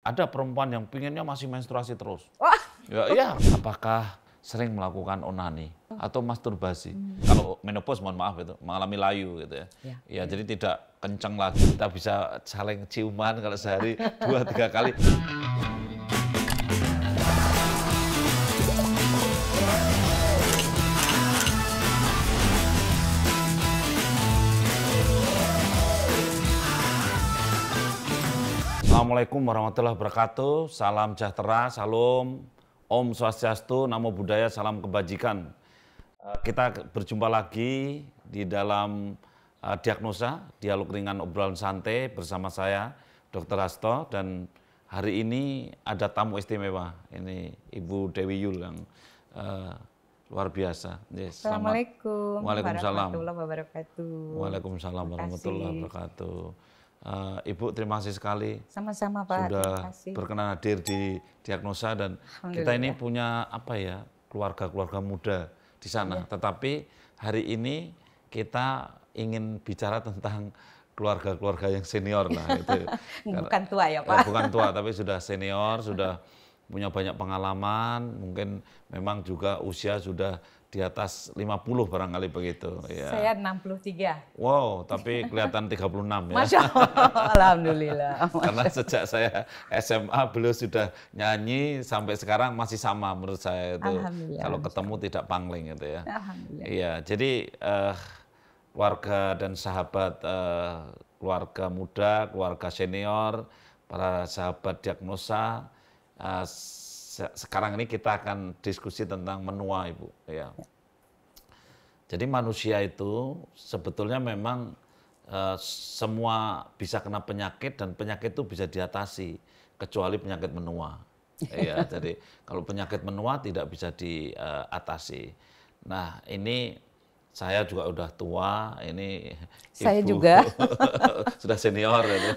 ada perempuan yang pinginnya masih menstruasi terus. Wah. Ya, iya. Apakah sering melakukan onani atau masturbasi? Kalau menopause, mohon maaf itu, mengalami layu gitu ya. Ya, jadi tidak kencang lagi. Kita bisa saling ciuman kalau sehari 2-3 kali. Assalamualaikum warahmatullahi wabarakatuh. Salam sejahtera, salam, Om Swastiastu, Namo Buddhaya, salam kebajikan. Kita berjumpa lagi di dalam diagnosa, dialog ringan obrolan santai bersama saya, Dr. Hasto, dan hari ini ada tamu istimewa. Ini Ibu Dewi Yul yang luar biasa. Yes, Assalamualaikum Waalaikumsalam. warahmatullahi wabarakatuh. Waalaikumsalam warahmatullahi wabarakatuh. Ibu, terima kasih sekali. Sama-sama Pak. Sudah berkenan hadir di diagnosa, dan kita ini punya apa ya, keluarga-keluarga muda di sana. Tetapi hari ini kita ingin bicara tentang keluarga-keluarga yang senior lah. Itu. Bukan tua ya Pak? Bukan tua, tapi sudah senior, sudah punya banyak pengalaman, mungkin memang juga usia sudah di atas 50 barangkali begitu. Ya. Saya 63. Wow, tapi kelihatan 36 ya. Masya Allah, alhamdulillah. Karena sejak saya SMA beliau sudah nyanyi sampai sekarang masih sama menurut saya itu. Kalau ketemu tidak pangling gitu ya. Alhamdulillah. Iya, jadi keluarga dan sahabat keluarga muda, keluarga senior, para sahabat diagnosa, sekarang ini kita akan diskusi tentang menua, Ibu. Ya. Jadi manusia itu sebetulnya memang semua bisa kena penyakit, dan penyakit itu bisa diatasi kecuali penyakit menua. Ya, jadi kalau penyakit menua tidak bisa diatasi. Nah, ini saya juga udah tua, ini saya Ibu juga sudah senior. Ya.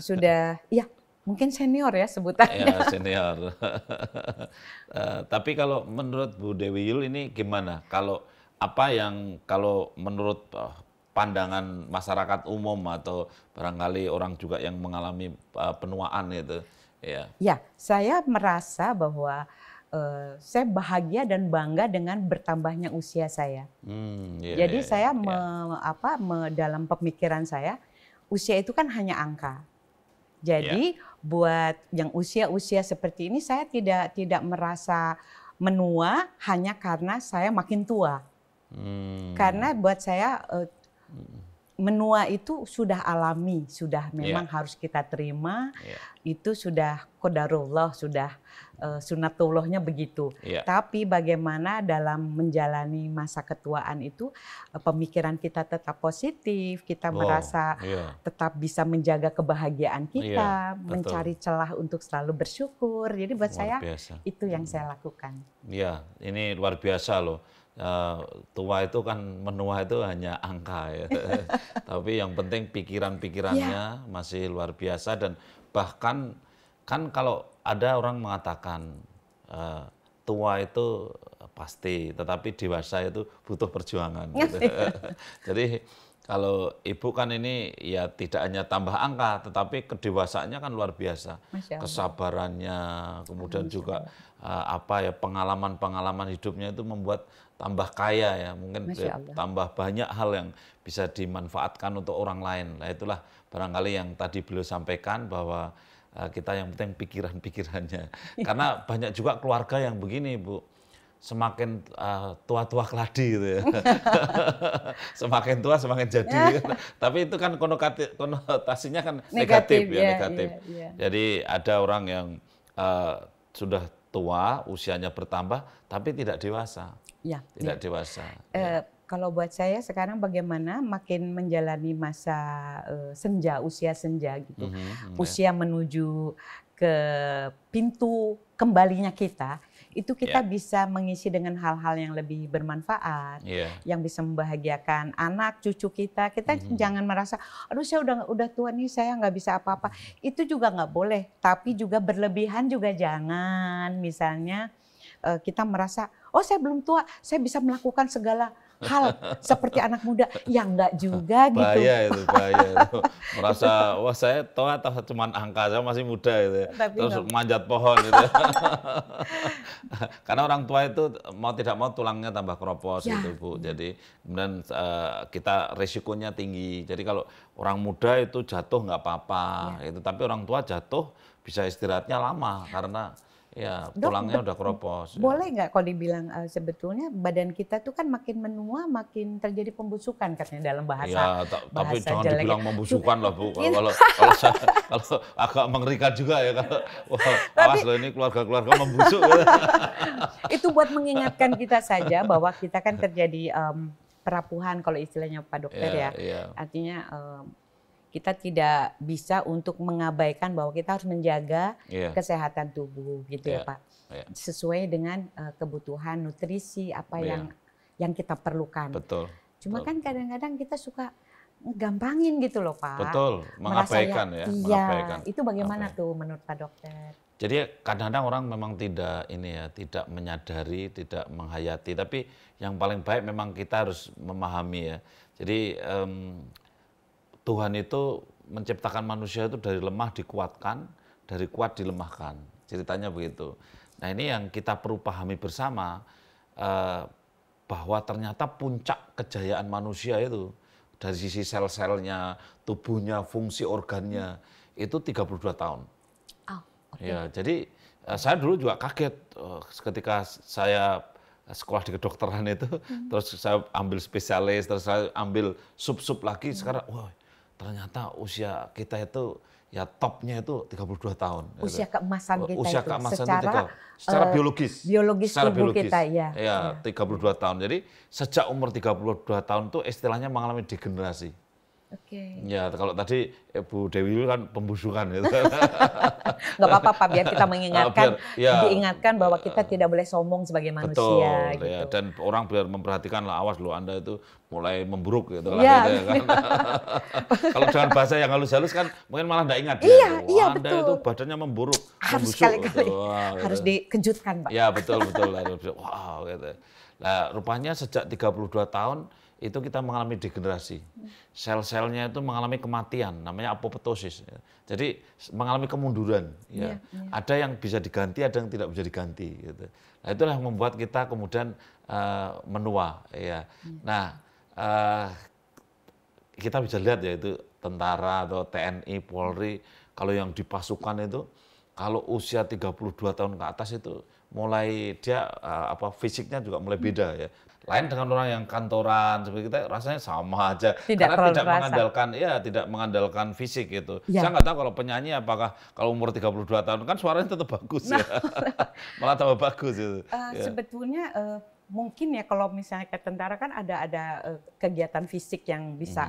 Sudah, ya. Mungkin senior ya sebutannya. Ya, senior. Tapi kalau menurut Bu Dewi Yul ini gimana? Kalau menurut pandangan masyarakat umum atau barangkali orang juga yang mengalami penuaan gitu, ya. Ya, saya merasa bahwa saya bahagia dan bangga dengan bertambahnya usia saya. Jadi saya dalam pemikiran saya, usia itu kan hanya angka. Jadi buat yang usia-usia seperti ini, saya tidak merasa menua hanya karena saya makin tua. Karena buat saya menua itu sudah alami, sudah memang harus kita terima. Itu sudah qadarullah, sudah sunatullahnya begitu. Tapi bagaimana dalam menjalani masa ketuaan itu pemikiran kita tetap positif, kita merasa tetap bisa menjaga kebahagiaan kita, mencari celah untuk selalu bersyukur. Jadi buat saya itu yang saya lakukan. Iya, ini luar biasa loh. Tua itu kan, menua itu hanya angka ya. Tapi yang penting pikiran-pikirannya masih luar biasa, dan bahkan kan kalau ada orang mengatakan tua itu pasti, tetapi dewasa itu butuh perjuangan. Gitu. Jadi kalau Ibu kan ini ya tidak hanya tambah angka, tetapi kedewasaannya kan luar biasa. Kesabarannya, kemudian juga pengalaman-pengalaman hidupnya itu membuat tambah kaya ya, mungkin tambah banyak hal yang bisa dimanfaatkan untuk orang lain. Nah, itulah barangkali yang tadi beliau sampaikan, bahwa kita yang penting pikiran-pikirannya. Karena banyak juga keluarga yang begini, Bu, semakin tua-tua keladi gitu ya. Semakin tua semakin jadi. Tapi itu kan konotasinya kan negatif ya, negatif. Jadi ada orang yang sudah tua, usianya bertambah, tapi tidak dewasa. Tidak dewasa. Kalau buat saya sekarang bagaimana makin menjalani masa senja, usia senja gitu. Usia menuju ke pintu kembalinya kita, itu kita bisa mengisi dengan hal-hal yang lebih bermanfaat, yang bisa membahagiakan anak, cucu kita. Kita jangan merasa, aduh saya udah tua nih, saya nggak bisa apa-apa. Itu juga nggak boleh, tapi juga berlebihan juga jangan. Misalnya kita merasa, oh saya belum tua, saya bisa melakukan segala hal seperti anak muda, ya enggak juga gitu. Bahaya itu, bahaya itu. Merasa, wah saya tua atau cuma angka, saya masih muda gitu ya. Tapi Terus manjat pohon gitu. Karena orang tua itu mau tidak mau tulangnya tambah keropos Ya. gitu Bu. Jadi kemudian kita resikonya tinggi. Jadi kalau orang muda itu jatuh nggak apa-apa gitu. Tapi orang tua jatuh bisa istirahatnya lama karena ya tulangnya udah keropos. Boleh nggak kalau dibilang sebetulnya badan kita tuh kan makin menua makin terjadi pembusukan katanya dalam bahasa. Ya, tapi jangan jelek. dibilang membusukan lah Bu. Kalau agak mengerikan juga ya kalau awas loh ini keluarga-keluarga membusuk. Itu buat mengingatkan kita saja bahwa kita kan terjadi perapuhan kalau istilahnya Pak Dokter ya. Artinya kita tidak bisa untuk mengabaikan bahwa kita harus menjaga kesehatan tubuh gitu ya Pak. Sesuai dengan kebutuhan nutrisi apa yang kita perlukan. Betul. Cuma kan kadang-kadang kita suka gampangin gitu loh Pak. Betul, mengabaikan ya. Iya, itu bagaimana tuh menurut Pak Dokter? Jadi kadang-kadang orang memang tidak tidak menyadari, tidak menghayati. Tapi yang paling baik memang kita harus memahami ya. Jadi Tuhan itu menciptakan manusia itu dari lemah dikuatkan, dari kuat dilemahkan. Ceritanya begitu. Nah ini yang kita perlu pahami bersama, bahwa ternyata puncak kejayaan manusia itu, dari sisi sel-selnya, tubuhnya, fungsi organnya, itu 32 tahun. Ya, jadi saya dulu juga kaget ketika saya sekolah di kedokteran itu, terus saya ambil spesialis, terus saya ambil sub-sub lagi, sekarang wah ternyata usia kita itu ya topnya itu 32 tahun. Usia keemasan kita usia itu keemasan secara biologis. Secara tubuh kita ya. Ya, 32 tahun. Jadi sejak umur 32 tahun itu istilahnya mengalami degenerasi. Oke. Ya, kalau tadi Bu Dewi kan pembusukan gitu. Nggak apa-apa Pak, biar kita mengingatkan, diingatkan bahwa kita tidak boleh sombong sebagai manusia. Betul, gitu. Dan orang biar memperhatikan lah, awas loh Anda itu mulai memburuk gitu lah. Ya, gitu, ya kan? Kalau dengan bahasa yang halus-halus kan mungkin malah nggak ingat. Iya, Anda betul. itu badannya membusuk. Sekali-kali gitu. harus dikejutkan Pak. Ya betul. Wow gitu. Nah rupanya sejak 32 tahun itu kita mengalami degenerasi. Sel-selnya itu mengalami kematian, namanya apoptosis. Jadi mengalami kemunduran. Ya. Ada yang bisa diganti, ada yang tidak bisa diganti. Gitu. Nah itulah yang membuat kita kemudian menua. Ya. Nah kita bisa lihat ya itu tentara atau TNI, Polri, kalau yang di pasukan itu, kalau usia 32 tahun ke atas itu mulai dia fisiknya juga mulai beda ya. Lain dengan orang yang kantoran seperti kita rasanya sama aja karena tidak mengandalkan fisik gitu. Saya nggak tahu kalau penyanyi apakah kalau umur 32 tahun kan suaranya tetap bagus ya. Malah tambah bagus itu. Sebetulnya mungkin ya kalau misalnya ke tentara kan ada kegiatan fisik yang bisa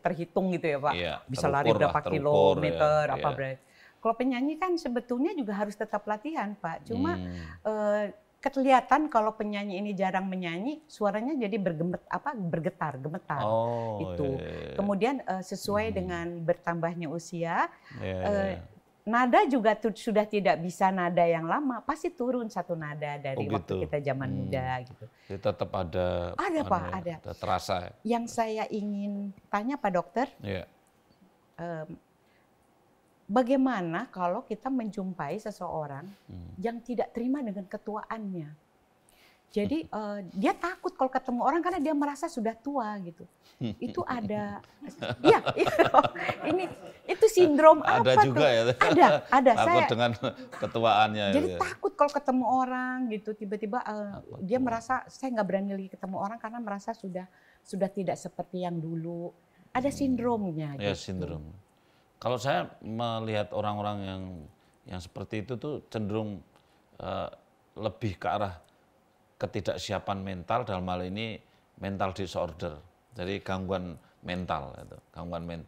terhitung gitu ya Pak. Bisa lari berapa kilometer berarti. Kalau penyanyi kan sebetulnya juga harus tetap latihan Pak. Cuma kelihatan kalau penyanyi ini jarang menyanyi, suaranya jadi gemetar. Kemudian sesuai dengan bertambahnya usia, nada juga sudah tidak bisa nada yang lama, pasti turun satu nada dari waktu kita zaman muda gitu. Jadi tetap ada. Ada Pak, ada. Terasa. Yang saya ingin tanya Pak Dokter. Bagaimana kalau kita menjumpai seseorang yang tidak terima dengan ketuaannya? Jadi dia takut kalau ketemu orang karena dia merasa sudah tua gitu. Itu ada, itu sindrom apa ada juga tuh? Ya. Ada. Takut dengan ketuaannya. Jadi takut kalau ketemu orang gitu, tiba-tiba dia merasa saya nggak berani lagi ketemu orang karena merasa sudah tidak seperti yang dulu. Ada sindromnya. Ya, gitu. sindrom. Kalau saya melihat orang-orang yang seperti itu tuh cenderung lebih ke arah ketidaksiapan mental, dalam hal ini mental disorder. Jadi gangguan mental itu,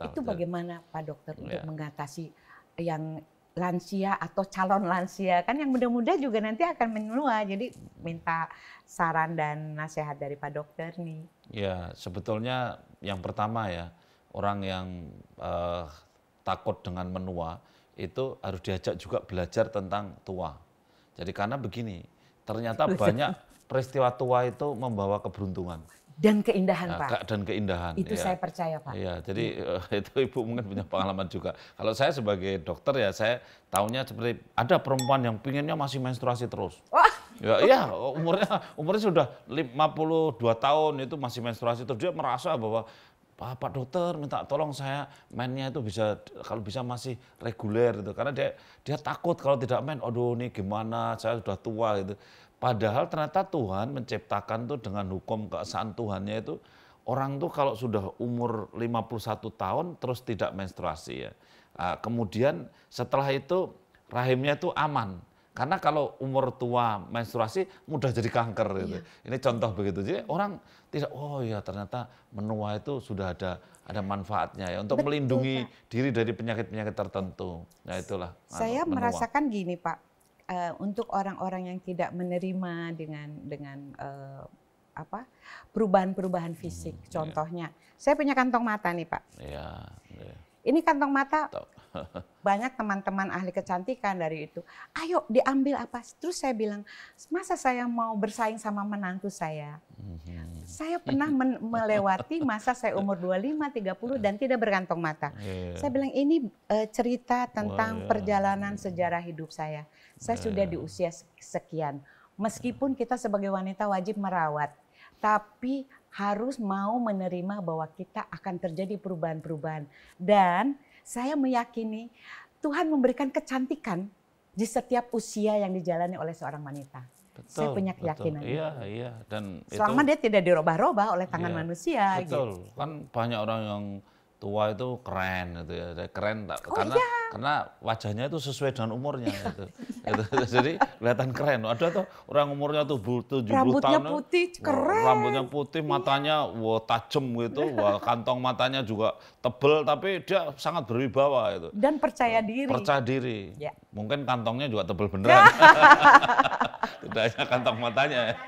Itu bagaimana Pak Dokter untuk mengatasi yang lansia atau calon lansia kan yang muda-muda juga nanti akan menua. Jadi minta saran dan nasihat dari Pak Dokter nih. Ya, sebetulnya yang pertama ya, orang yang takut dengan menua itu harus diajak juga belajar tentang tua. Jadi karena begini, ternyata peristiwa tua itu membawa keberuntungan. Dan keindahan, Pak. Dan keindahan. Itu saya percaya, Pak. Iya, jadi itu Ibu mungkin punya pengalaman juga. Kalau saya sebagai dokter ya, saya tahunya seperti ada perempuan yang pinginnya masih menstruasi terus. Wah. Ya, umurnya sudah 52 tahun itu masih menstruasi terus. Dia merasa bahwa Pak dokter minta tolong saya mainnya itu bisa kalau bisa masih reguler gitu. Karena dia takut kalau tidak main, aduh ini gimana, saya sudah tua gitu. Padahal ternyata Tuhan menciptakan tuh dengan hukum keesaan Tuhannya itu orang tuh kalau sudah umur 51 tahun terus tidak menstruasi ya. Kemudian setelah itu rahimnya itu aman. Karena kalau umur tua menstruasi mudah jadi kanker gitu. Ini contoh begitu. Jadi orang tidak, oh ya ternyata menua itu sudah ada manfaatnya ya untuk melindungi diri dari penyakit-penyakit tertentu. Nah itulah. Saya merasakan gini Pak. Untuk orang-orang yang tidak menerima dengan perubahan-perubahan fisik, contohnya, saya punya kantong mata nih Pak. Iya. Ini kantong mata banyak teman-teman ahli kecantikan dari itu. Ayo diambil apa? Terus saya bilang, masa saya mau bersaing sama menantu saya? Saya pernah melewati masa saya umur 25, 30 dan tidak berkantong mata. Saya bilang ini cerita tentang perjalanan sejarah hidup saya. Saya sudah di usia sekian. Meskipun kita sebagai wanita wajib merawat, tapi harus mau menerima bahwa kita akan terjadi perubahan-perubahan. Dan saya meyakini Tuhan memberikan kecantikan di setiap usia yang dijalani oleh seorang wanita. Betul, saya punya keyakinan. Iya. Dan selama dia tidak dirubah-rubah oleh tangan manusia. Betul. Gitu. Kan banyak orang yang tua itu keren gitu ya, keren karena wajahnya itu sesuai dengan umurnya gitu. Jadi kelihatan keren. Ada tuh orang umurnya tuh 70 rambutnya tahun, putih, keren. Rambutnya putih, matanya tajam gitu, kantong matanya juga tebel tapi dia sangat berwibawa itu. Dan percaya diri. Percaya diri. Ya. Mungkin kantongnya juga tebel beneran. Tidak hanya kantong matanya.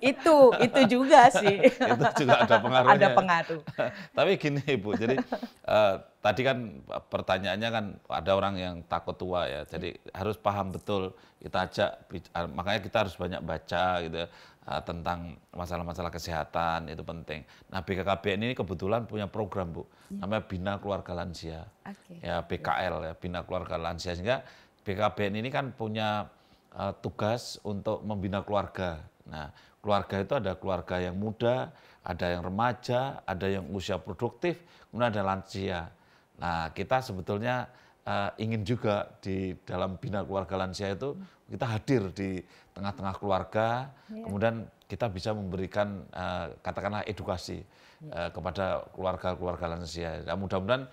Itu juga sih. Itu juga ada pengaruhnya. Ada pengaruh. Tapi gini Ibu, jadi tadi kan pertanyaannya kan ada orang yang takut tua ya, jadi harus paham betul, kita ajak, makanya kita harus banyak baca gitu tentang masalah-masalah kesehatan, itu penting. Nah BKKBN ini kebetulan punya program Bu, namanya Bina Keluarga Lansia, ya BKL ya, Bina Keluarga Lansia, sehingga BKKBN ini kan punya tugas untuk membina keluarga. Nah keluarga itu ada keluarga yang muda, ada yang remaja, ada yang usia produktif, kemudian ada lansia. Nah kita sebetulnya ingin juga di dalam Bina Keluarga Lansia itu kita hadir di tengah-tengah keluarga, kemudian kita bisa memberikan katakanlah edukasi kepada keluarga-keluarga lansia. Nah, mudah-mudahan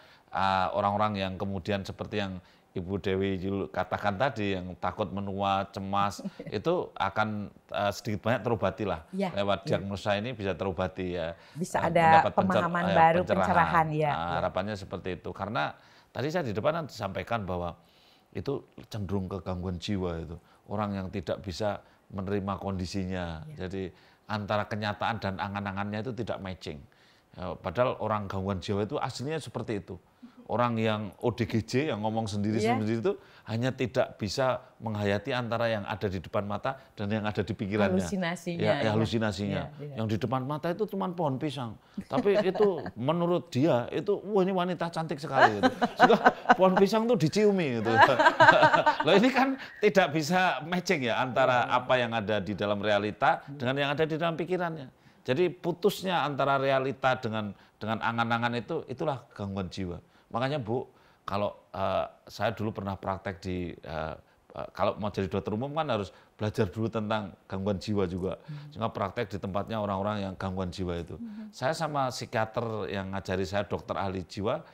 orang-orang yang kemudian seperti yang Ibu Dewi katakan tadi yang takut menua, cemas, itu akan sedikit banyak terobati lah. Lewat diagnosa ini bisa terobati ya. Bisa ada pemahaman baru, pencerahan ya. Harapannya seperti itu. Karena tadi saya di depan disampaikan bahwa itu cenderung ke gangguan jiwa itu. Orang yang tidak bisa menerima kondisinya. Jadi antara kenyataan dan angan-angannya itu tidak matching. Padahal orang gangguan jiwa itu aslinya seperti itu. Orang yang ODGJ yang ngomong sendiri-sendiri itu hanya tidak bisa menghayati antara yang ada di depan mata dan yang ada di pikirannya. Halusinasinya. Halusinasinya. Yang di depan mata itu cuma pohon pisang. Tapi itu menurut dia itu wah ini wanita cantik sekali gitu. Sehingga pohon pisang itu diciumi gitu. Loh ini kan tidak bisa matching ya antara apa yang ada di dalam realita dengan yang ada di dalam pikirannya. Jadi putusnya antara realita dengan angan-angan itulah gangguan jiwa. Makanya Bu, kalau saya dulu pernah praktek kalau mau jadi dokter umum kan harus belajar dulu tentang gangguan jiwa juga. Sehingga praktek di tempatnya orang-orang yang gangguan jiwa itu. Saya sama psikiater yang ngajari saya dokter ahli jiwa,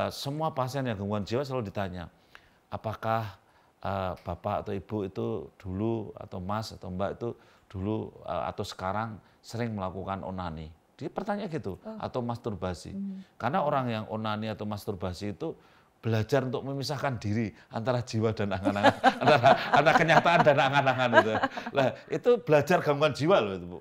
semua pasien yang gangguan jiwa selalu ditanya, apakah Bapak atau Ibu itu dulu atau Mas atau Mbak itu dulu atau sekarang sering melakukan onani. Dia pertanyaan gitu, atau masturbasi. Karena orang yang onani atau masturbasi itu belajar untuk memisahkan diri antara jiwa dan angan-angan, antara kenyataan dan angan-angan itu. Lah, itu belajar gangguan jiwa loh itu, Bu.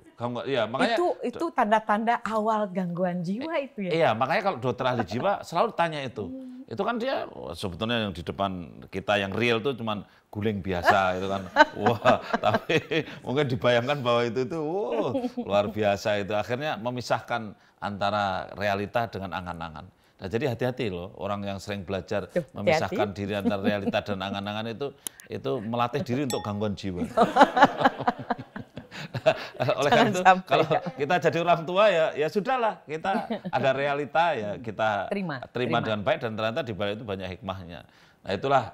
Ya, makanya itu tanda-tanda awal gangguan jiwa itu ya. Iya, makanya kalau dokter ahli jiwa selalu tanya itu. Itu kan dia sebetulnya yang di depan kita yang real tuh cuman guling biasa itu kan. Wah, tapi mungkin dibayangkan bahwa itu luar biasa itu. Akhirnya memisahkan antara realita dengan angan-angan. Nah, jadi hati-hati loh orang yang sering belajar memisahkan diri antara realita dan angan-angan itu melatih diri untuk gangguan jiwa. Oleh karena itu kalau kita jadi orang tua ya sudahlah, kita ada realita ya kita terima dengan baik, dan ternyata di balik itu banyak hikmahnya. Nah, itulah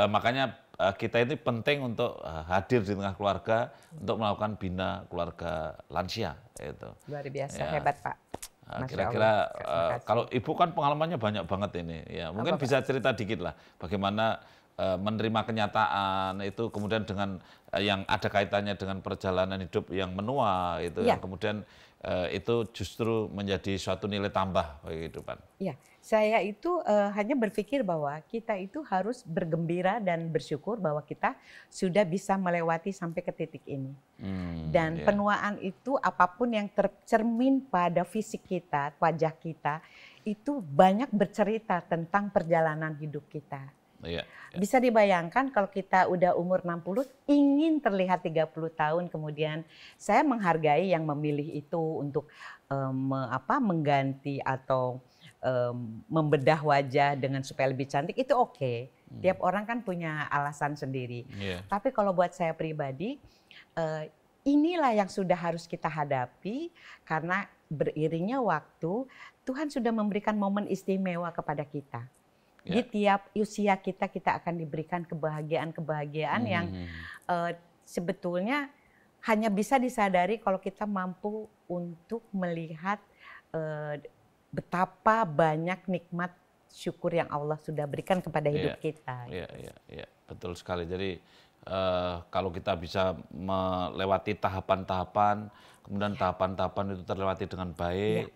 makanya kita ini penting untuk hadir di tengah keluarga untuk melakukan bina keluarga lansia itu. Luar biasa, ya. Hebat Pak. Kira-kira kalau Ibu kan pengalamannya banyak banget ini, ya mungkin bisa cerita dikit lah bagaimana menerima kenyataan itu, kemudian dengan yang ada kaitannya dengan perjalanan hidup yang menua itu, yang kemudian itu justru menjadi suatu nilai tambah bagi kehidupan. Iya, saya itu hanya berpikir bahwa kita itu harus bergembira dan bersyukur bahwa kita sudah bisa melewati sampai ke titik ini. Dan penuaan itu apapun yang tercermin pada fisik kita, wajah kita, itu banyak bercerita tentang perjalanan hidup kita. Bisa dibayangkan kalau kita udah umur 60, ingin terlihat 30 tahun kemudian. Saya menghargai yang memilih itu untuk mengganti atau membedah wajah dengan supaya lebih cantik, itu oke. Tiap orang kan punya alasan sendiri. Tapi kalau buat saya pribadi, inilah yang sudah harus kita hadapi, karena beriringnya waktu, Tuhan sudah memberikan momen istimewa kepada kita. Di tiap usia kita akan diberikan kebahagiaan-kebahagiaan yang sebetulnya hanya bisa disadari kalau kita mampu untuk melihat betapa banyak nikmat syukur yang Allah sudah berikan kepada hidup kita. Iya, betul sekali. Jadi kalau kita bisa melewati tahapan-tahapan, kemudian tahapan-tahapan itu terlewati dengan baik,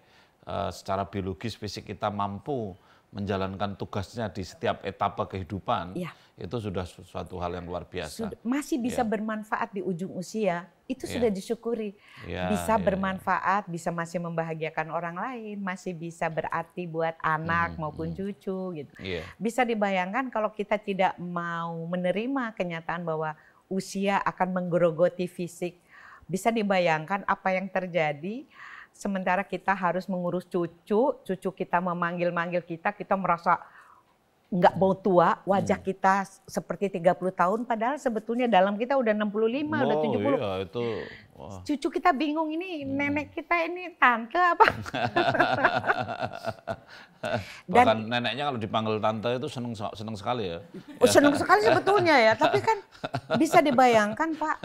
secara biologis fisik kita mampu menjalankan tugasnya di setiap etapa kehidupan, itu sudah suatu hal yang luar biasa. Masih bisa bermanfaat di ujung usia, itu sudah disyukuri. Bisa bermanfaat, bisa masih membahagiakan orang lain, masih bisa berarti buat anak maupun cucu gitu. Bisa dibayangkan kalau kita tidak mau menerima kenyataan bahwa usia akan menggerogoti fisik, bisa dibayangkan apa yang terjadi. Sementara kita harus mengurus cucu kita memanggil-manggil kita merasa nggak mau tua, wajah kita seperti 30 tahun, padahal sebetulnya dalam kita udah 65, udah 70. Iya, itu. Cucu kita bingung, ini nenek kita ini tante apa? Bahkan neneknya kalau dipanggil tante itu seneng sekali ya. Seneng sekali sebetulnya ya, tapi kan bisa dibayangkan Pak,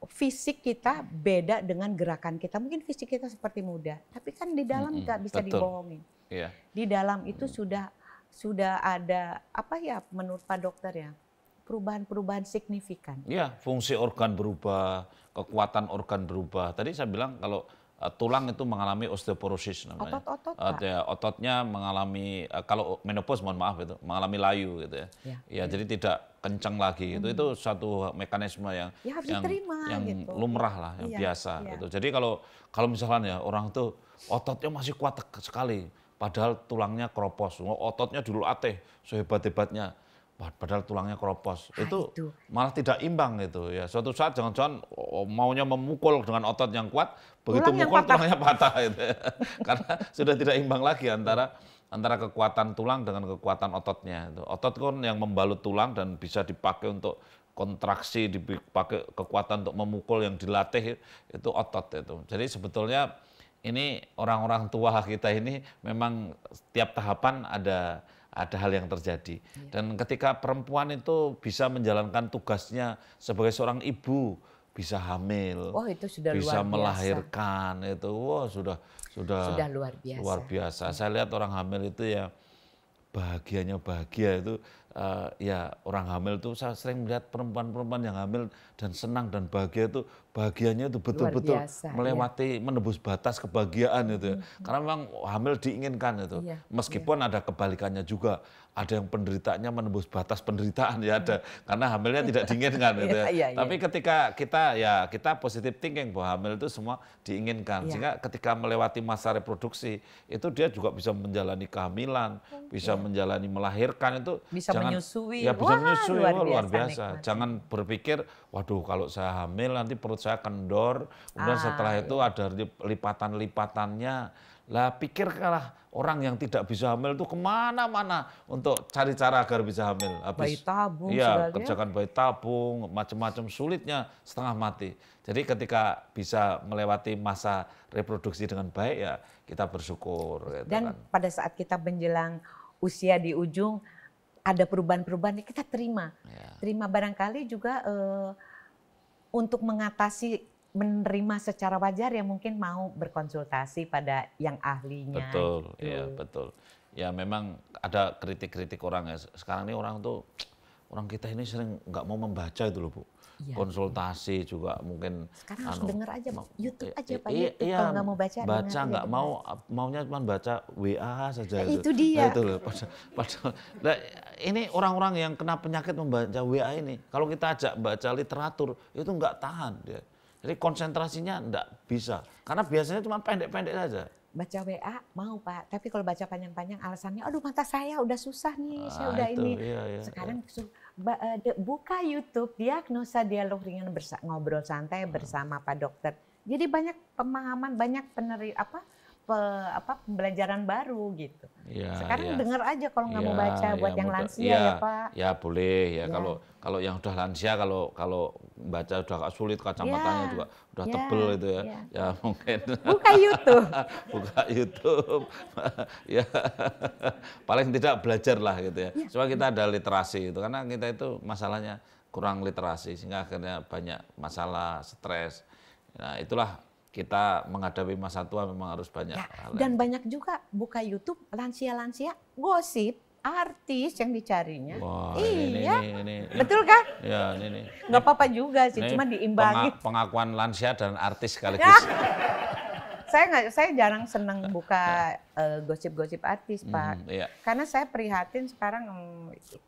fisik kita beda dengan gerakan kita. Mungkin fisik kita seperti muda, tapi kan di dalam nggak bisa dibohongin. Di dalam itu sudah ada menurut Pak Dokter ya, perubahan-perubahan signifikan. Iya, fungsi organ berubah, kekuatan organ berubah. Tadi saya bilang kalau tulang itu mengalami osteoporosis namanya. Ototnya mengalami, kalau menopause mohon maaf itu, mengalami layu gitu ya. Jadi tidak kencang lagi. Itu suatu mekanisme yang gitu. lumrah lah, yang biasa gitu. Jadi kalau misalnya ya orang itu ototnya masih kuat sekali, padahal tulangnya keropos. Ototnya dulu ateh sehebat-hebatnya, padahal tulangnya keropos. Itu malah tidak imbang gitu ya. Suatu saat jangan-jangan maunya memukul dengan otot yang kuat, begitu mukul tulangnya patah gitu ya. Karena sudah tidak imbang lagi antara kekuatan tulang dengan kekuatan ototnya. Otot kan yang membalut tulang dan bisa dipakai untuk kontraksi, dipakai kekuatan untuk memukul, yang dilatih itu otot itu. Jadi sebetulnya ini orang-orang tua kita ini memang tiap tahapan ada hal yang terjadi. Dan ketika perempuan itu bisa menjalankan tugasnya sebagai seorang ibu, bisa hamil, itu sudah bisa luar melahirkan, itu sudah luar biasa. Luar biasa. Saya lihat orang hamil itu ya bahagia itu ya orang hamil tuh saya sering melihat perempuan-perempuan yang hamil dan senang dan bahagia itu bahagianya itu betul-betul melewati menembus batas kebahagiaan itu ya. Karena memang hamil diinginkan itu. Meskipun ada kebalikannya juga, ada yang penderitaannya menembus batas penderitaan ya ada, karena hamilnya tidak diinginkan gitu ya. Tapi ketika kita positive thinking bahwa hamil itu semua diinginkan, sehingga ketika melewati masa reproduksi itu dia juga bisa menjalani kehamilan, bisa menjalani melahirkan itu bisa menyusui. Ya bisa menyusui, luar biasa. Jangan berpikir, waduh kalau saya hamil nanti perut saya kendor, kemudian setelah itu ada lipatan-lipatannya. Lah pikirkanlah orang yang tidak bisa hamil itu kemana-mana untuk cari cara agar bisa hamil. Bayi tabung, kerjakan bayi tabung, macam-macam sulitnya setengah mati. Jadi ketika bisa melewati masa reproduksi dengan baik ya kita bersyukur. Gitu dan kan. Pada saat kita menjelang usia di ujung ada perubahan-perubahan yang kita terima. Terima barangkali juga untuk mengatasi menerima secara wajar ya mungkin mau berkonsultasi pada yang ahlinya. Betul, ya betul. Ya memang ada kritik-kritik orang ya. Sekarang ini orang kita ini sering nggak mau membaca itu loh Bu. Konsultasi juga mungkin. Sekarang harus denger aja YouTube aja Pak. Kalau nggak mau baca nggak mau, maunya cuma baca WA saja. Itu dia. Itu loh. Nah, ini orang-orang yang kena penyakit membaca WA ini, kalau kita ajak baca literatur itu nggak tahan dia. Jadi konsentrasinya enggak bisa, karena biasanya cuma pendek-pendek saja. Baca WA mau Pak, tapi kalau baca panjang-panjang alasannya, aduh mata saya udah susah nih, saya udah itu, ini. Iya. Sekarang buka YouTube, diagnosa dialog ringan ngobrol santai bersama Pak Dokter. Jadi banyak pemahaman, banyak pembelajaran baru gitu. Sekarang dengar aja kalau nggak mau baca buat yang lansia ya Pak. Ya boleh ya. Kalau yang udah lansia kalau baca udah sulit, kacamatanya juga udah tebel itu ya. Ya mungkin. Buka YouTube. Buka YouTube. Ya paling tidak belajar lah gitu ya. Supaya kita ada literasi itu, karena kita itu masalahnya kurang literasi sehingga akhirnya banyak masalah, stres. Nah itulah kita menghadapi masa tua memang harus banyak. Dan banyak juga buka YouTube lansia-lansia gosip artis yang dicarinya. Wah, ini. Betul kan? Ya, ini. Nggak apa-apa juga sih, cuma diimbangi. Pengakuan lansia dan artis sekaligus. Saya jarang senang buka gosip-gosip artis, Pak. Karena saya prihatin sekarang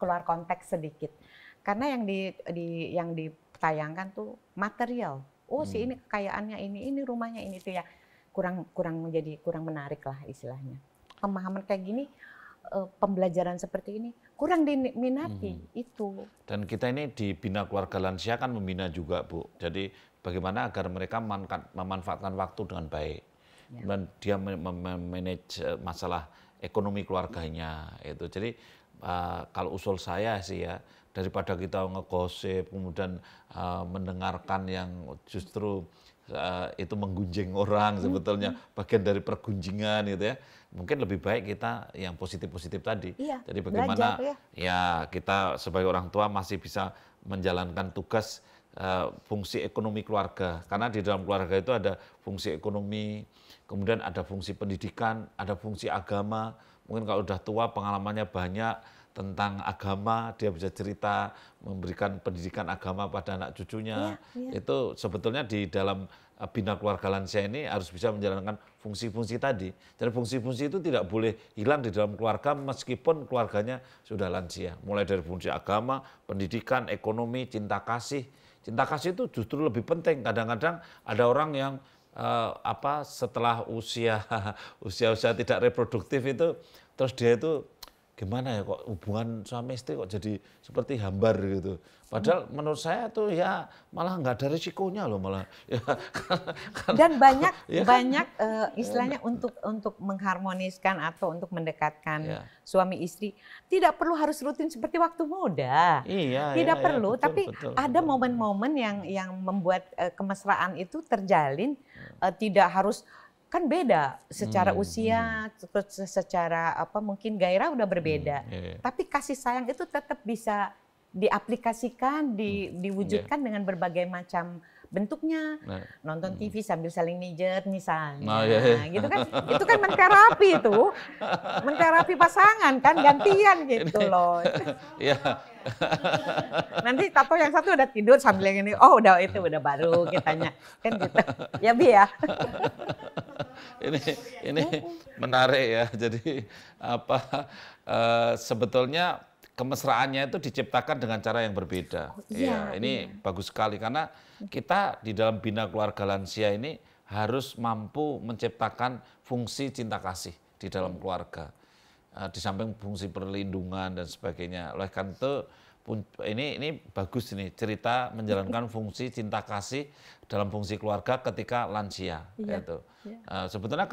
keluar konteks sedikit. Karena yang ditayangkan tuh material. Oh si ini kekayaannya ini rumahnya ini tuh ya kurang menarik lah istilahnya. Pemahaman kayak gini, pembelajaran seperti ini kurang diminati itu. Dan kita ini di Bina Keluarga Lansia kan membina juga Bu. Jadi bagaimana agar mereka memanfaatkan waktu dengan baik. Dan dia memanage masalah ekonomi keluarganya itu. Jadi kalau usul saya sih ya, daripada kita ngegosip kemudian mendengarkan yang justru itu menggunjing orang sebetulnya bagian dari pergunjingan gitu ya, mungkin lebih baik kita yang positif-positif tadi. Jadi bagaimana ya kita sebagai orang tua masih bisa menjalankan tugas fungsi ekonomi keluarga, karena di dalam keluarga itu ada fungsi ekonomi, kemudian ada fungsi pendidikan, ada fungsi agama. Mungkin kalau udah tua pengalamannya banyak tentang agama, dia bisa cerita, memberikan pendidikan agama pada anak cucunya. Itu sebetulnya di dalam Bina Keluarga Lansia ini harus bisa menjalankan fungsi-fungsi tadi. Jadi fungsi-fungsi itu tidak boleh hilang di dalam keluarga meskipun keluarganya sudah lansia. Mulai dari fungsi agama, pendidikan, ekonomi, cinta kasih. Cinta kasih itu justru lebih penting. Kadang-kadang ada orang yang setelah usia tidak reproduktif itu, terus dia itu gimana ya kok hubungan suami istri kok jadi seperti hambar gitu. Padahal menurut saya tuh ya malah nggak ada risikonya loh malah. Ya, dan banyak istilahnya untuk mengharmoniskan atau untuk mendekatkan suami istri tidak perlu harus rutin seperti waktu muda. Tidak perlu, betul, tapi ada momen-momen yang membuat kemesraan itu terjalin, tidak harus. Kan beda secara usia, secara mungkin gairah udah berbeda. Tapi kasih sayang itu tetap bisa diaplikasikan, diwujudkan dengan berbagai macam bentuknya. Nonton TV sambil saling mijet misalnya. Gitu kan. Itu kan menterapi itu. Menterapi pasangan kan, gantian gitu loh. Iya. Nanti tato yang satu udah tidur sambil yang ini, oh udah itu udah baru kitanya. Kan gitu. Ya Bi ya. Ini menarik ya. Jadi sebetulnya kemesraannya itu diciptakan dengan cara yang berbeda. Ini bagus sekali karena kita di dalam bina keluarga lansia ini harus mampu menciptakan fungsi cinta kasih di dalam keluarga. Di samping fungsi perlindungan dan sebagainya. Oleh karena itu ini bagus ini cerita menjalankan fungsi cinta kasih dalam fungsi keluarga ketika lansia. Gitu. Sebetulnya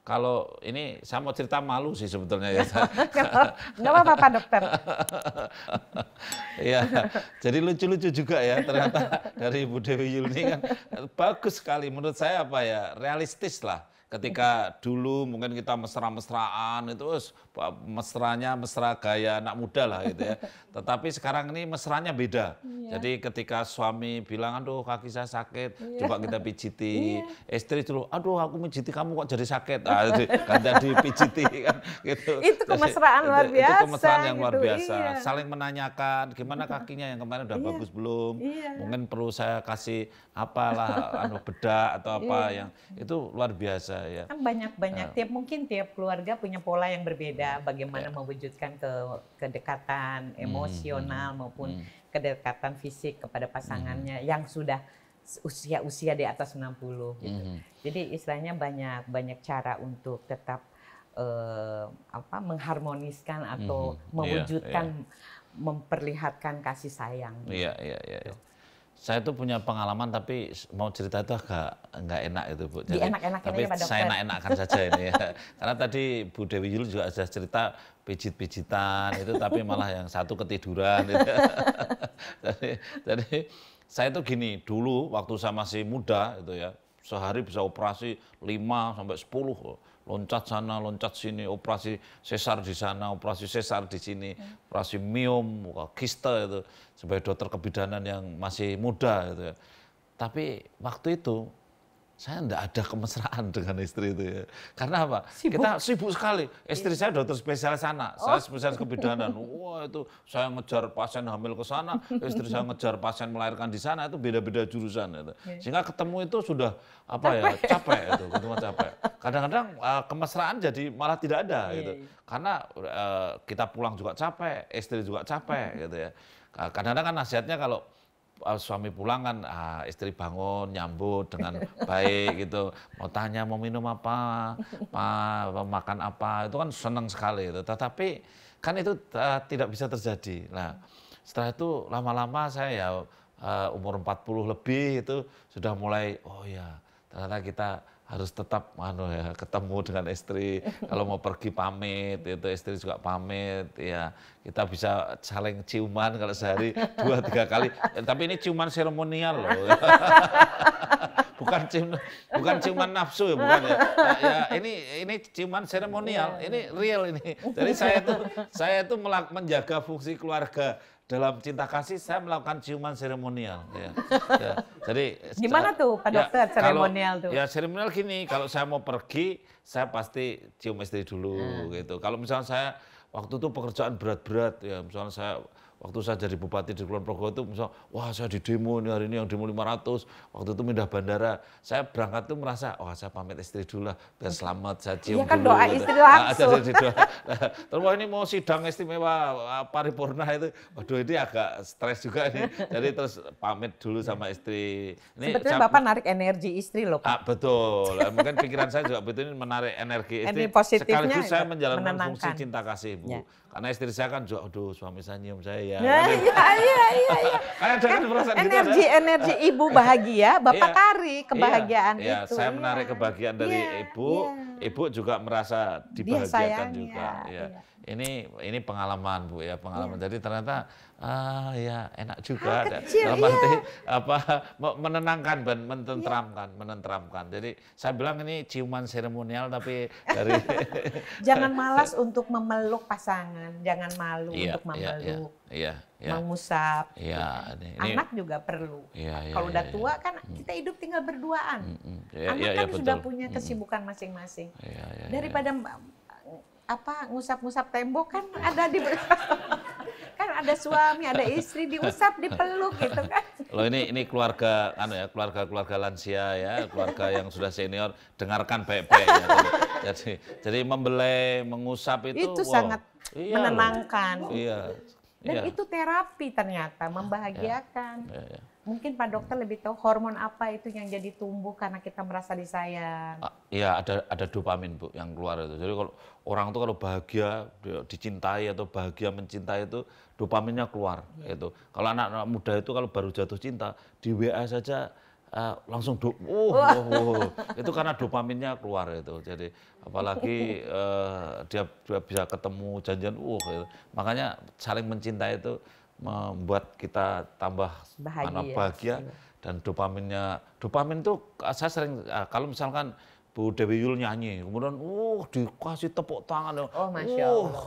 kalau ini saya mau cerita malu sih sebetulnya ya. Nggak apa-apa Pak Dokter. Iya, jadi lucu-lucu juga ya ternyata dari Ibu Dewi Yulni kan bagus sekali menurut saya realistis lah. Ketika dulu mungkin kita mesra-mesraan itu mesranya mesra gaya anak muda lah gitu ya. Tetapi sekarang ini mesranya beda. Jadi ketika suami bilang, aduh kaki saya sakit, coba kita pijiti. Istri dulu, aduh aku pijiti kamu kok jadi sakit. Ganti dipijiti kan gitu. Itu kemesraan luar biasa. Itu kemesraan yang luar biasa. Saling menanyakan gimana kakinya yang kemarin udah bagus belum. Mungkin perlu saya kasih apalah bedak atau apa yang itu luar biasa. Ya. Kan banyak mungkin tiap keluarga punya pola yang berbeda bagaimana mewujudkan kedekatan emosional maupun kedekatan fisik kepada pasangannya yang sudah usia di atas 60 gitu. Jadi istilahnya banyak cara untuk tetap mengharmoniskan atau mewujudkan memperlihatkan kasih sayang. Iya. Saya tuh punya pengalaman tapi mau cerita itu agak nggak enak itu Bu. Jadi, tapi saya enak-enakan saja ini ya. Karena tadi Bu Dewi Yul juga sudah cerita pijit-pijitan itu tapi malah yang satu ketiduran. Gitu. jadi saya tuh gini, dulu waktu saya masih muda itu ya, sehari bisa operasi 5 sampai 10. Loncat sana, loncat sini, operasi sesar di sana, operasi sesar di sini, operasi miom, kiste itu, sebagai dokter kebidanan yang masih muda gitu ya. Tapi waktu itu saya enggak ada kemesraan dengan istri itu ya. Karena apa? Kita sibuk sekali. Istri saya dokter spesialis anak, saya spesialis kebidanan. Wah itu saya ngejar pasien hamil ke sana, istri saya ngejar pasien melahirkan di sana, itu beda-beda jurusan itu. Sehingga ketemu itu sudah capek itu, ketemu capek. Kadang-kadang kemesraan jadi malah tidak ada gitu. Karena kita pulang juga capek, istri juga capek gitu ya. Kadang-kadang kan nasihatnya kalau suami pulang kan istri bangun nyambut dengan baik gitu, mau tanya mau minum apa, makan apa, itu kan senang sekali itu. Tetapi kan itu tidak bisa terjadi. Nah setelah itu lama-lama saya umur 40 lebih itu sudah mulai ternyata kita harus tetap ketemu dengan istri. Kalau mau pergi pamit, itu istri juga pamit. Ya, kita bisa saling ciuman kalau sehari 2-3 kali. Tapi ini ciuman seremonial loh. bukan ciuman nafsu ya, bukan ya. Ini ciuman seremonial. Ini real ini. Jadi saya itu menjaga fungsi keluarga. Dalam cinta kasih saya melakukan ciuman seremonial. Jadi gimana tuh Pak Dokter seremonial tuh? Ya seremonial gini, kalau saya mau pergi saya pasti cium istri dulu gitu. Kalau misalnya saya waktu itu pekerjaan berat-berat ya, misalnya saya waktu saya jadi bupati di Kulon Progo itu misalnya, wah saya di demo ini hari ini yang demo 500, waktu itu pindah bandara, saya berangkat tuh merasa, saya pamit istri dulu lah, biar selamat, saya cium dulu. Iya kan doa gitu. istri langsung. Terus ini mau sidang istimewa paripurna itu, waduh ini agak stres juga nih, jadi terus pamit dulu sama istri. Ini sebetulnya Bapak narik energi istri loh Pak. Betul, mungkin pikiran saya juga betul ini menarik energi istri, sekaligus saya menjalankan fungsi cinta kasih Bu. Karena istri saya kan juga, aduh suami saya nyium saya ya. Iya. Energi ibu bahagia, Bapak tarik kebahagiaan itu. Saya menarik kebahagiaan dari ibu. Ibu juga merasa dibahagiakan juga. ini pengalaman Bu ya, pengalaman. Jadi ternyata ya enak juga. Kecil, dalam arti apa menenangkan dan menenteramkan. Jadi saya bilang ini ciuman seremonial tapi dari jangan malas untuk memeluk pasangan, jangan malu untuk memeluk. Mengusap. Anak juga perlu. Kalau udah tua kan kita hidup tinggal berduaan. Anak kan sudah punya kesibukan masing-masing. Daripada ngusap-ngusap tembok kan ada di kan ada suami, ada istri diusap, dipeluk gitu kan. Loh ini keluarga keluarga lansia ya, keluarga yang sudah senior, dengarkan baik-baik ya. Jadi membelai, mengusap itu sangat menenangkan. Dan Iya. itu terapi ternyata, membahagiakan. Mungkin Pak Dokter lebih tahu hormon apa itu yang jadi tumbuh karena kita merasa disayang. Iya, ada dopamin Bu yang keluar itu. Jadi kalau orang tuh kalau bahagia dicintai atau bahagia mencintai itu dopaminnya keluar itu. Kalau anak-anak muda itu kalau baru jatuh cinta di WA saja langsung itu karena dopaminnya keluar itu. Jadi apalagi dia bisa ketemu janjian gitu. Makanya saling mencintai itu membuat kita tambah bahagia dan dopamin itu saya sering kalau misalkan Bu Dewi Yul nyanyi kemudian dikasih tepuk tangan Masya Allah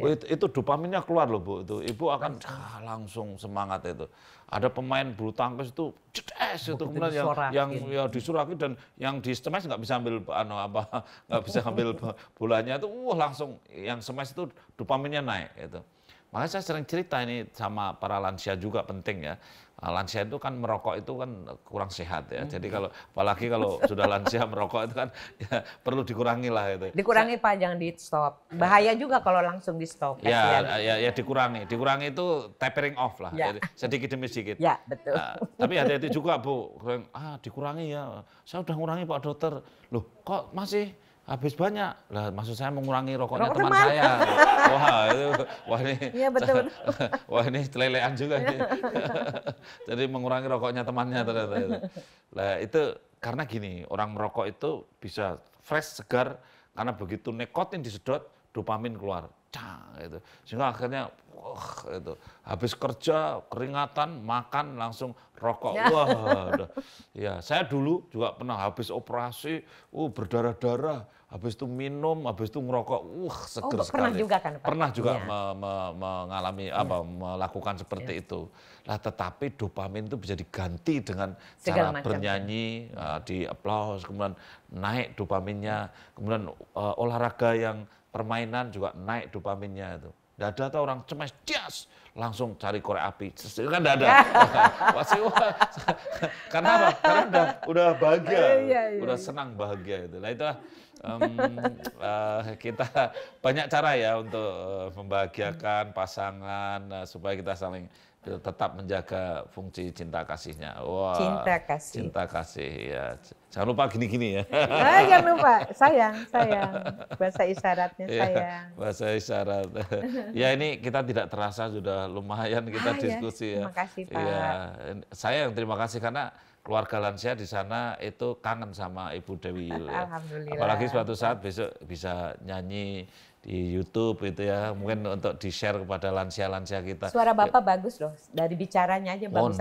itu dopaminnya keluar loh Bu, itu Ibu akan langsung semangat itu. Ada pemain bulu tangkis itu jedes itu kemudian yang disuraki dan yang di smash nggak bisa ambil nggak bisa ambil bolanya itu langsung yang smash itu dopaminnya naik itu. Makanya saya sering cerita ini sama para lansia juga penting ya. Lansia itu kan merokok itu kan kurang sehat ya. Jadi apalagi kalau sudah lansia merokok itu kan ya, perlu dikurangi lah itu. Dikurangi Pak, jangan di stop. Bahaya juga kalau langsung di stop. Ya dikurangi. Dikurangi itu tapering off lah. Jadi sedikit demi sedikit. Ya betul. Tapi hati-hati juga Bu. Dikurangi ya. Saya udah ngurangi Pak Dokter. Loh kok masih habis banyak lah, maksud saya mengurangi rokoknya teman saya. Wah ini celelean juga ini. Jadi mengurangi rokoknya temannya ternyata itu. Lah itu karena gini, orang merokok itu bisa fresh, segar karena begitu nikotin disedot, dopamin keluar. Gitu. Sehingga akhirnya itu habis kerja keringatan makan langsung rokok. Ya saya dulu juga pernah habis operasi berdarah-darah, habis itu minum, habis itu ngerokok, seger sekali. Pernah juga kan Pak? Pernah juga mengalami melakukan seperti itu. Lah tetapi dopamin itu bisa diganti dengan cara bernyanyi, di applause, kemudian naik dopaminnya, kemudian olahraga yang permainan juga naik dopaminnya itu. Tidak ada tuh orang cemas, langsung cari korek api. Kan tidak ada. Karena apa? Karena udah bahagia, udah senang bahagia itu. Nah itulah kita banyak cara ya untuk membahagiakan pasangan supaya kita saling tetap menjaga fungsi cinta kasihnya. Cinta kasih ya. Jangan lupa gini-gini ya. Jangan lupa sayang. Bahasa isyaratnya sayang. Bahasa isyarat. Ya ini kita tidak terasa sudah lumayan kita diskusi ya. Terima kasih Pak. Ya, saya yang terima kasih karena keluarga lansia di sana itu kangen sama Ibu Dewi Yul ya. Alhamdulillah. Apalagi suatu saat besok bisa nyanyi di YouTube itu ya, mungkin untuk di-share kepada lansia-lansia kita. Suara Bapak bagus loh, dari bicaranya aja bagus.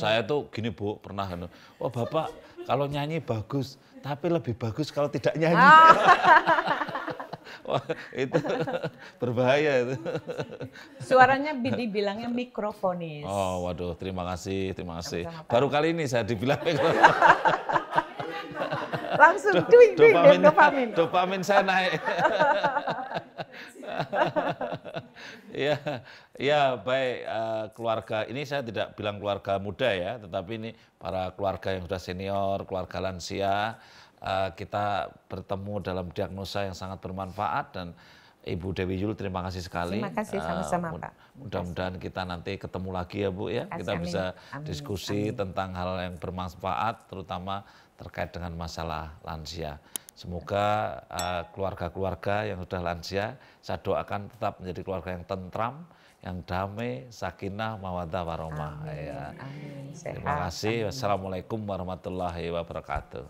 Saya tuh gini Bu, pernah Bapak kalau nyanyi bagus, tapi lebih bagus kalau tidak nyanyi. Wah, itu berbahaya itu. Suaranya dibilangnya mikrofonis. Waduh, terima kasih. Sama-sama, Baru kali ini saya dibilang langsung dopamin saya naik. Ya baik, keluarga ini saya tidak bilang keluarga muda ya, tetapi ini para keluarga yang sudah senior, keluarga lansia. Kita bertemu dalam diagnosa yang sangat bermanfaat dan Ibu Dewi Yul terima kasih sekali. Terima kasih sama-sama Pak. Mudah-mudahan kita nanti ketemu lagi ya Bu ya. Kita bisa diskusi tentang hal yang bermanfaat terutama terkait dengan masalah lansia. Semoga keluarga-keluarga yang sudah lansia saya doakan tetap menjadi keluarga yang tentram, yang damai, sakinah, mawaddah, warahmah. Ya. Terima kasih. Wassalamualaikum warahmatullahi wabarakatuh.